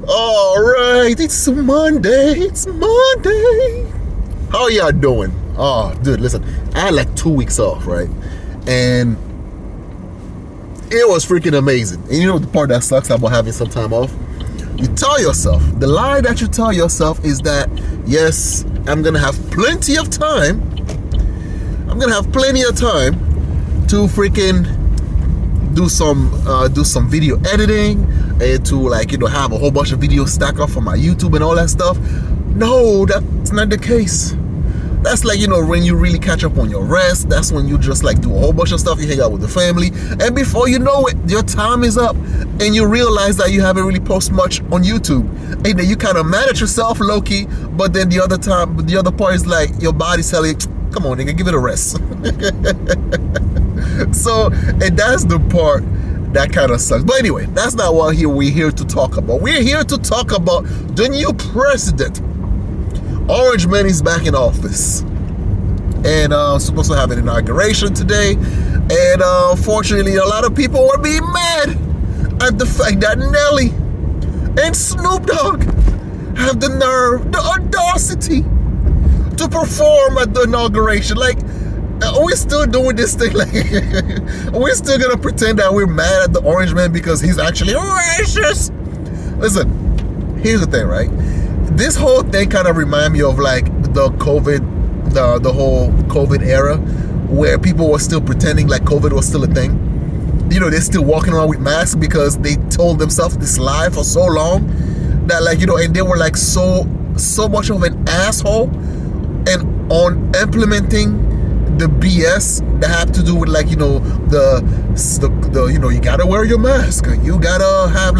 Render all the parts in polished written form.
All right, it's Monday. It's Monday. How y'all doing? Oh, dude, listen. I had like 2 weeks off, right? And it was freaking amazing. And you know the part that sucks about having some time off? You tell yourself, the lie that you tell yourself is that, yes, I'm going to have plenty of time. I'm going to have plenty of time to freaking do some video editing and to have a whole bunch of videos stack up for my YouTube and all that stuff. No, that's not the case. That's when you really catch up on your rest. That's when you just do a whole bunch of stuff. You hang out with the family, and before you know it, your time is up, and you realize that you haven't really posted much on YouTube, and then you kind of mad at yourself, low-key. But then the other part is your body's telling you, come on, nigga, give it a rest. So, and that's the part that kind of sucks. But anyway, that's not what we're here to talk about. We're here to talk about the new president. Orange Man is back in office, and supposed to have an inauguration today. And unfortunately, a lot of people were being mad at the fact that Nelly and Snoop Dogg have the nerve, the audacity to perform at the inauguration. Are we still doing this thing? Are we still gonna pretend that we're mad at the Orange Man because he's actually racist? Listen, here's the thing, right? This whole thing kind of reminds me of the COVID, the whole COVID era, where people were still pretending like COVID was still a thing. They're still walking around with masks because they told themselves this lie for so long that and they were so much of an asshole and on implementing the BS that have to do with the you gotta wear your mask, you gotta have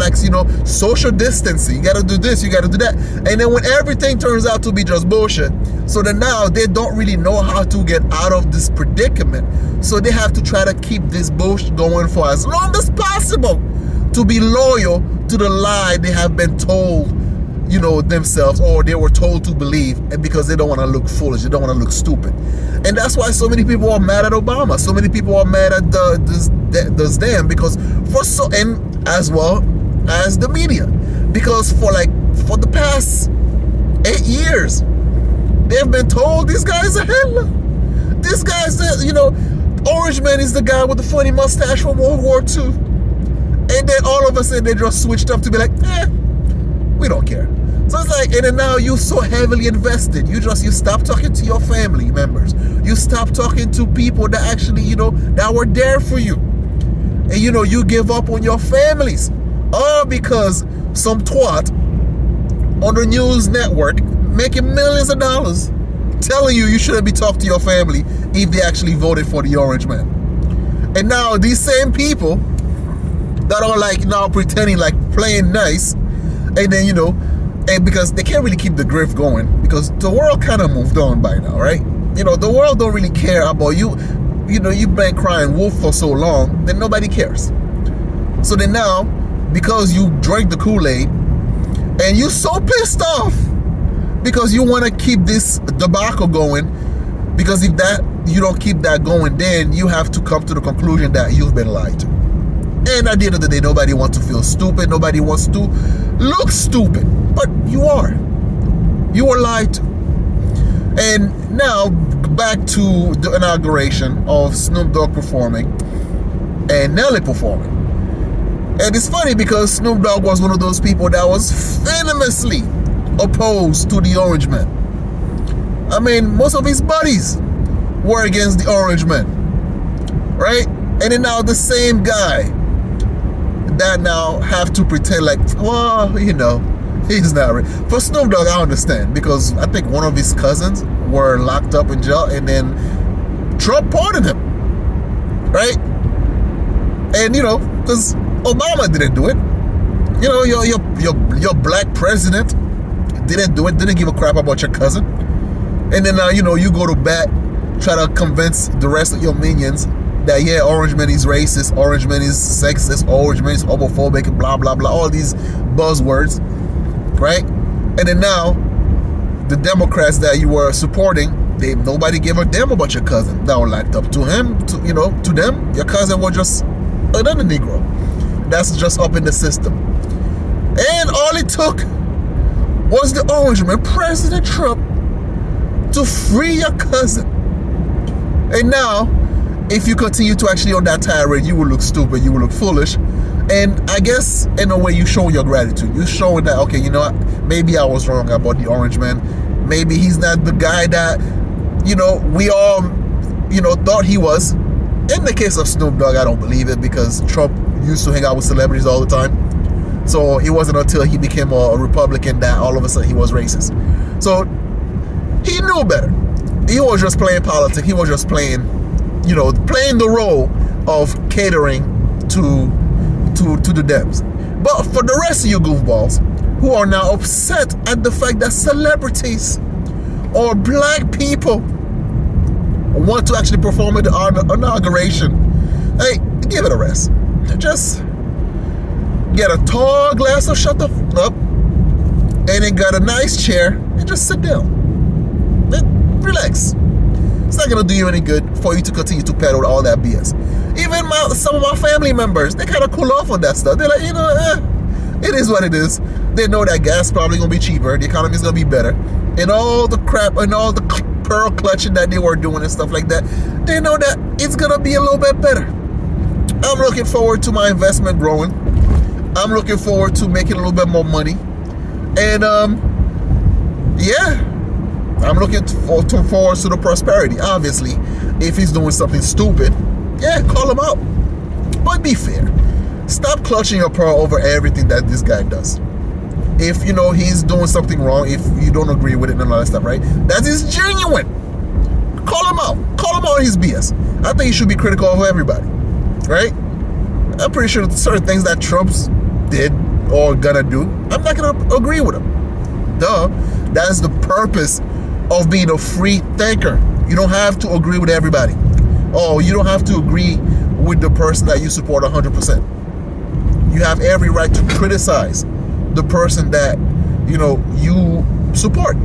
social distancing, you gotta do this, you gotta do that, and then when everything turns out to be just bullshit, so then now they don't really know how to get out of this predicament, so they have to try to keep this bullshit going for as long as possible to be loyal to the lie they have been told themselves, or they were told to believe, and because they don't want to look foolish, they don't want to look stupid. And that's why so many people are mad at Obama, so many people are mad at this damn, because and as well as the media, because for the past 8 years they've been told this guy's a Hitler, this guy's Orange Man is the guy with the funny mustache from World War II, and then all of a sudden they just switched up to be we don't care. So it's and then now you're so heavily invested. You stop talking to your family members. You stop talking to people that actually, that were there for you. And, you give up on your families. All because some twat on the news network making millions of dollars telling you shouldn't be talking to your family if they actually voted for the Orange Man. And now these same people that are now pretending playing nice, and then and because they can't really keep the grift going, because the world kind of moved on by now, right? The world don't really care about you. You've been crying wolf for so long, then nobody cares. So then now, because you drank the Kool-Aid and you so pissed off because you want to keep this debacle going, because if you don't keep that going, then you have to come to the conclusion that you've been lied to. And at the end of the day, nobody wants to feel stupid. Nobody wants to look stupid. But you are. You were lied to. And now, back to the inauguration of Snoop Dogg performing and Nelly performing. And it's funny because Snoop Dogg was one of those people that was venomously opposed to the Orange Man. I mean, most of his buddies were against the Orange Man. Right? And then now the same guy that now have to pretend he's not right. For Snoop Dogg, I understand, because I think one of his cousins were locked up in jail, and then Trump pardoned him, right? And because Obama didn't do it, your black president didn't do it, didn't give a crap about your cousin, and then now you go to bat, try to convince the rest of your minions that Orange Man is racist, Orange Man is sexist, Orange Man is homophobic, and blah blah blah, all these buzzwords, right? And then now the Democrats that you were supporting, nobody gave a damn about your cousin that were locked up. To them, your cousin was just another Negro that's just up in the system. And all it it took was the orange man, President Trump, to free your cousin. And now, if you continue to actually on that tirade, you will look stupid, you will look foolish. And I guess in a way you show your gratitude. You're showing that, okay, you know what, maybe I was wrong about the orange man. Maybe he's not the guy that, you know, we all, you know, thought he was. In the case of Snoop Dogg, I don't believe it, because Trump used to hang out with celebrities all the time. So it wasn't until he became a Republican that all of a sudden he was racist. So he knew better. He was just playing politics. He was just playing, you know, playing the role of catering to the Dems. But for the rest of you goofballs who are now upset at the fact that celebrities or black people want to actually perform at the inauguration, hey, give it a rest. Just get a tall glass of shut the f up, and then got a nice chair and just sit down. Relax. It's not gonna do you any good for you to continue to peddle all that BS. Even some of my family members, they kind of cool off on that stuff. They're like, you know, it is what it is. They know that gas probably gonna be cheaper, the economy is gonna be better, and all the crap and all the pearl clutching that they were doing and stuff like that, they know that it's gonna be a little bit better. I'm looking forward to my investment growing. I'm looking forward to making a little bit more money. And yeah, I'm looking forward to the prosperity. Obviously, if he's doing something stupid, yeah, call him out. But be fair. Stop clutching your pearl over everything that this guy does. If, you know, he's doing something wrong, if you don't agree with it and all that stuff, right? That is genuine. Call him out. Call him out on his BS. I think you should be critical of everybody, right? I'm pretty sure certain things that Trump's did or gonna do, I'm not gonna agree with him. Duh. That's the purpose of being a free thinker. You don't have to agree with everybody. Oh, you don't have to agree with the person that you support 100%. You have every right to criticize the person that, you know, you support.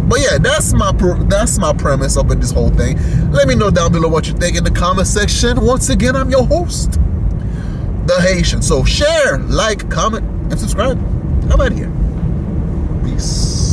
But yeah, that's my premise up in this whole thing. Let me know down below what you think in the comment section. Once again, I'm your host, The Haitian. So share, like, comment, and subscribe. I'm out of here. Peace.